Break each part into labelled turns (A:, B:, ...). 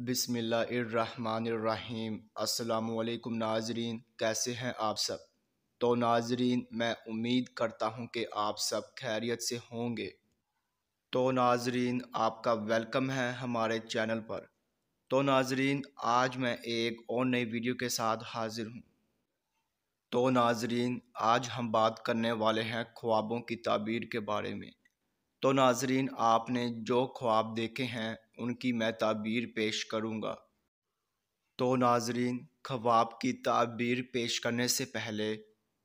A: بسم اللہ الرحمن الرحیم۔ السلام علیکم ناظرین، کیسے ہیں آپ سب؟ تو ناظرین، میں امید کرتا ہوں کہ آپ سب خیریت سے ہوں گے۔ تو ناظرین، آپ کا ویلکم ہے ہمارے چینل پر۔ تو ناظرین، آج میں ایک اور نئی ویڈیو کے ساتھ حاضر ہوں۔ تو ناظرین، آج ہم بات کرنے والے ہیں خوابوں کی تعبیر کے بارے میں۔ تو ناظرین، آپ نے جو خواب دیکھے ہیں ان کی میں تعبیر پیش کروں گا۔ تو ناظرین، خواب کی تعبیر پیش کرنے سے پہلے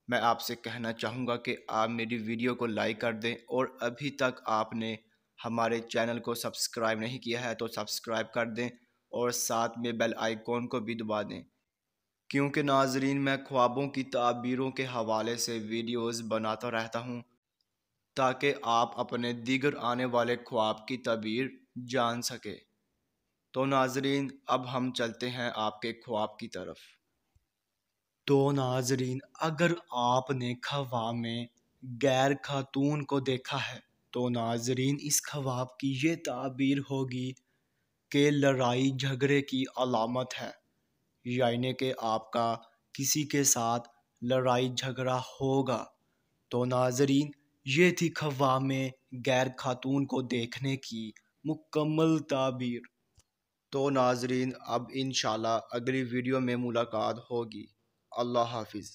A: میں آپ سے کہنا چاہوں گا کہ آپ میری ویڈیو کو لائک کر دیں، اور ابھی تک آپ نے ہمارے چینل کو سبسکرائب نہیں کیا ہے تو سبسکرائب کر دیں، اور ساتھ میں بیل آئیکن کو بھی دبا دیں، کیونکہ ناظرین میں خوابوں کی تعبیروں کے حوالے سے ویڈیوز بناتا رہتا ہوں تاکہ آپ اپنے دیگر آنے والے خواب کی تعبیر جان سکے۔ تو ناظرین، اب ہم چلتے ہیں آپ کے خواب کی طرف۔ تو ناظرین، اگر آپ نے خواب میں غیر خاتون کو دیکھا ہے تو ناظرین اس خواب کی یہ تعبیر ہوگی کہ لڑائی جھگڑے کی علامت ہے، یعنی کہ آپ کا کسی کے ساتھ لڑائی جھگڑا ہوگا۔ تو ناظرین، یہ تھی خواب میں غیر خاتون کو دیکھنے کی مکمل تعبیر۔ تو ناظرین، اب انشاءاللہ اگلی ویڈیو میں ملاقات ہوگی۔ اللہ حافظ۔